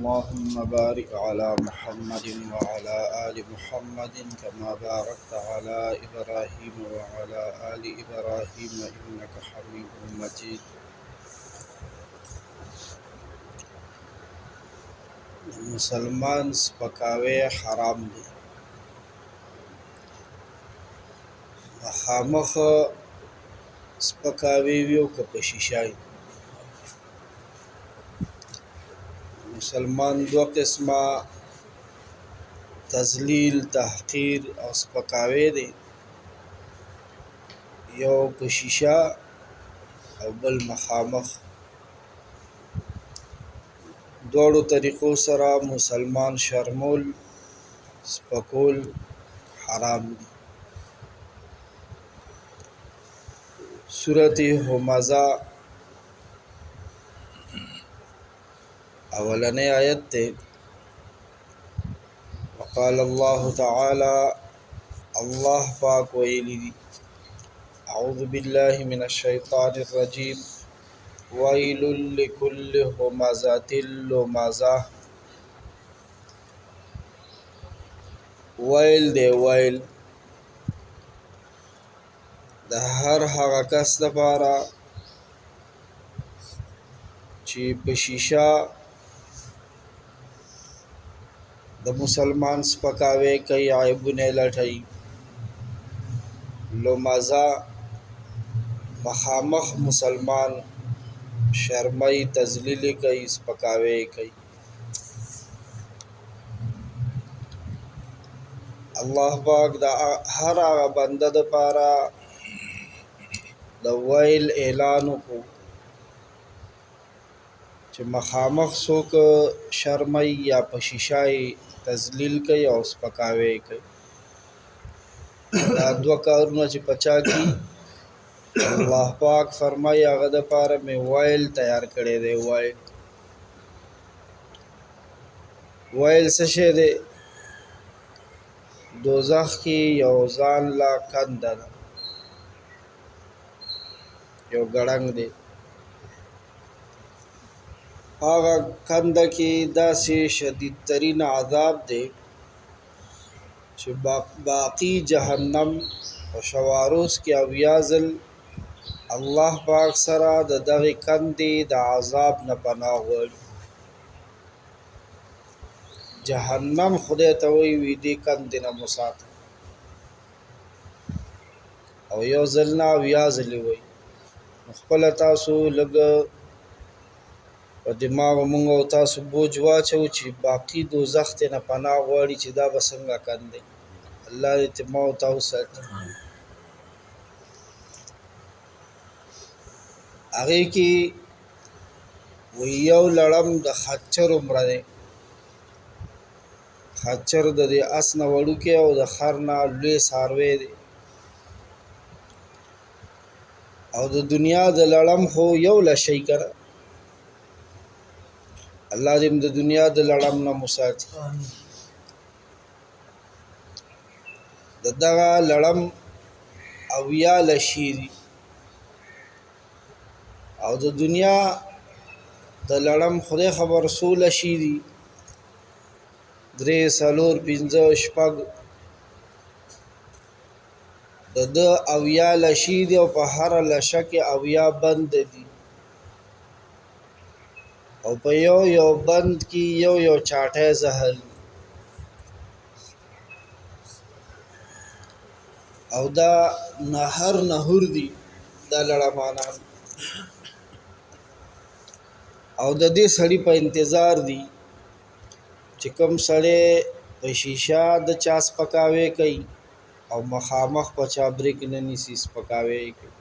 اللهم بارك على محمد وعلى آل محمد كما باركت على إبراهيم وعلى آل إبراهيم إنك حميد مجيد. مسلمان سپکاوی حرام دی. مخامخ سپکاوی ویو که په شیشای. مسلمان دو قسمه تذلیل، تحقیر او سپکاوی دی. یو په شیشه او بل مخامخ. دوړو طریقو سره مسلمان شرمول، سپکول حرام دی. سورة همزه اولنی آیت تے وقال الله تعالی، اللہ پاک ویلی دی اعوذ باللہ من الشیطان الرجیم ویل لکل همزة لمزة. ویل دے ویل د هر هغه کس لپاره چې په شیشه د مسلمان سپکاوی کوي، عیبونه لټوي. لمزه مخامخ مسلمان شرمای، تذلیل کوي، سپکاوی کوي. الله پاک د هر هغه بنده دپاره د ویل اعلان وکړو چې مخامخ څوک شرمای یا په شیشای تذلیل کوي او سپکاوی کوي. دا دوه کارونه چې پچا کی الله پاک فرمایي هغه دپاره مې ویل تیار کړی دی. ویل څه شی دی؟ دوزخ کې یو ځان لا کنده ده، یو ګړنګ دی. هغه کنده کې داسې شدید ترین عذاب دی چې باقی جهنم او شواروس کې اویا ځل الله پاک سره د دغې کندې د عذاب نه پناه غواړي. جهنم خدای ته وایي دې کندې نه مو ساته، او یو ځل نه اویا ځلې وایي. خپله تاسو لږ په دماغ مونږ او تاسو بوج واچو چې باقي دوزخ ته نه پناه غواړي چې دا به څنګه کندې. الله دې ما او تاسو ساتي. هغې کې یو لړم د خچر عمره دی. خچر د دې اس نه وړوکی او د خر نه لوی څاروی دی. او د دنیا د لړم خو یو لشی کړه. الله دې د دنیا د لړم نه مو ساتي. د دغه لړم اویا لشي دي، او د دنیا د لړم خدای خبر څو لشي دي. 3 4 5 6 د اویا لشي دي، او په هر لشه کې اویا بند دي، او په یو بند کې یو چاټی زهر. او دا نهر دي دا لړمانان، او د دې سړي په انتظار دي چې کوم سړی په شیشه د چا سپکاوی کوي او مخامخ په چا بریک نه نیسي، سپکاوی کوي.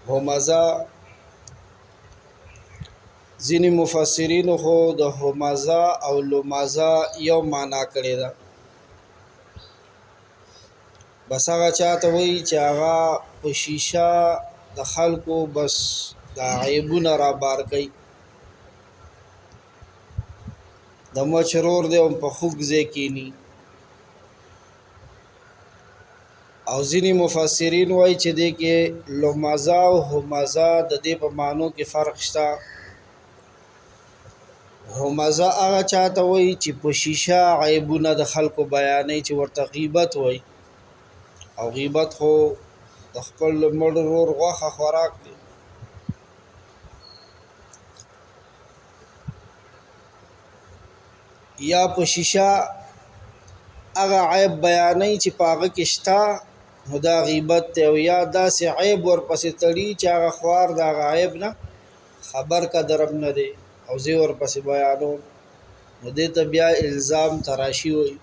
همزه ځینې مفسرینو خو د همزه او لمزه یو معنا کړې ده. بس هغه چاته وایي چې هغه په شیشه د خلکو بس د عیبونه را بار کوي. د مچرور دی او په خوږ ځای کیني. او ځینې مفسرین وایي چې دې کې لمزه او همزه د دې په معنو کې فرق شته. همزه هغه چاته وایي چې په شیشه عیبونه د خلکو بیانوي چې ورته غیبت وایي او غیبت خو د خپل مړ ورور غوښه خوراک دی. یا په شیشه هغه عیب بیانوي چې په هغه کې شته نو دا غیبت دی، او یا داسې عیب ورپسې تړي چې هغه خوار د هغه عیب نه خبر قدرم نه دی او زه ورپسې بیانوم، نو دې ته بیا الزام تراشي وایي.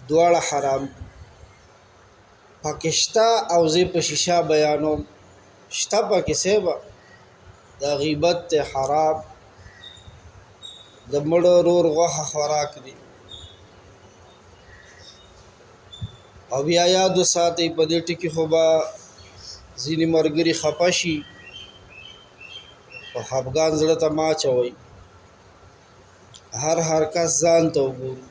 دواړه حرام پکې شته او زه په شیشه بیانوم، شته پکې سیبه دا غیبت ته حرام، د مړ ورور غوښه خوراک دی. او بیا یاد وساتئ په دې ټکي خو به ځینې ملګري خفه شي، په خفګان زړه ته مه اچوئ، هر کس ځان ته وګورو.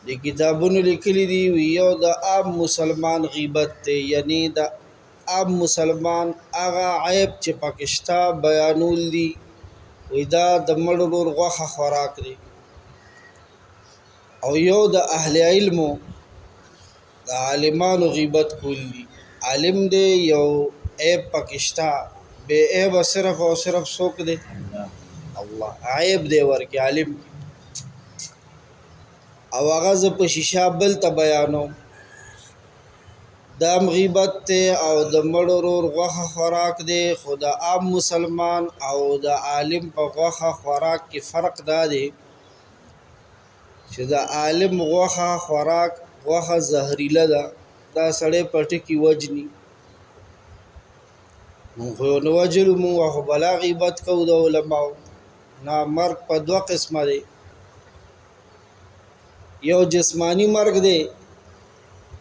د کتابونو لیکلي دي یو د عام مسلمان غیبت دی، یعنی د عام مسلمان هغه عیب چې پکې شته بیانول دي، وی دا د مړ ورور غوښه خوراک دی. او یو د اهل علمو د عالمانو غیبت کول دي، عالم دی یو عیب پکې شته، بې عیبه صرف او صرف څوک دی؟ الله. عیب دی ورکې عالم او هغه زه په شیشه بل ته بیانوم، دام غیبت دی او د مړ ورور غوښه خوراک دی. خو د عام مسلمان او د عالم په غوښه خوراک کې فرق دا دی چې د عالم غوښه خوراک غوښه زهریله ده، دا سړی په ټکي وجني، مونږ خو نه وجلو، مونږ خو بلا غیبت کوو د علماو. نه، مرګ په دوه قسمه دی، یو جسمانی مرګ دی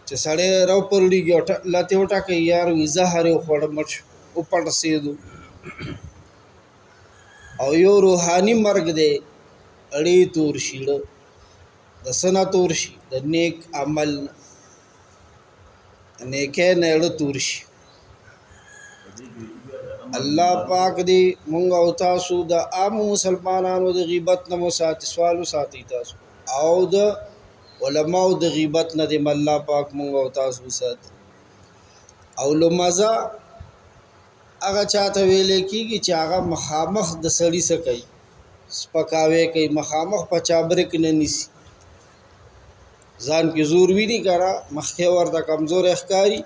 چې سړی رو پرړېږي او لتې وټکوي یار وي زهر یې وخوړه مړ شو وپړسېدو، او یو روحاني مرګ دی، اړې تور شي، د څه نه تور شي؟ د نیک عمل نه، نیکۍ نه اړه تور شي. الله پاک دې مونږ او تاسو د عام مسلمانانو د غیبت نه مو ساتي، سوال وساتئ تاسو، او د علماو د غیبت نه دې الله پاک مونږ او تاسو وساتي. او لمزه هغه چاته ویلې کېږي چې هغه مخامخ د سړي څه کوي، سپکاوی کوي، مخامخ په چابرک نه نیسي، ځان کې زور ویني که مخکې ورته کمزوری ښکاري،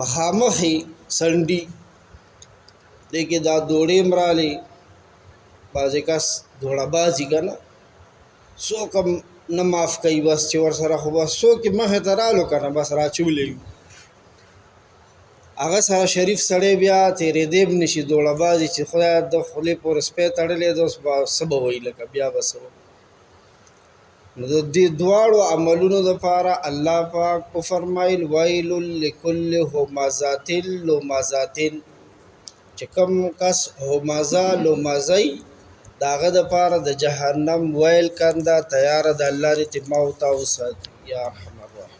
مخامخ یې سنډي، دې کې دا دوړې مرالې، بعضې کس دوړه بازي که نه څوک هم نه معاف کوي، بس چې ورسره خو بس څوک یې مخې ته رالو که نه بس راچولی وي، هغه سره شریف سړی بیا تېرېدی هم نه شي، دوړه بازي چې خدای د خولې پورې سپی تړلی دی، اوس به څه به وایي، لکه بیا به څه وایي. نو د دې دواړو عملونو دپاره الله پاک وفرمایل ویل لکل همزة لمزة، چې کوم کس همزه لمزه د هغه دپاره د جهنم ویل کنده تیاره د الله دې ما او تا وساتي یا ارحم الراحمین.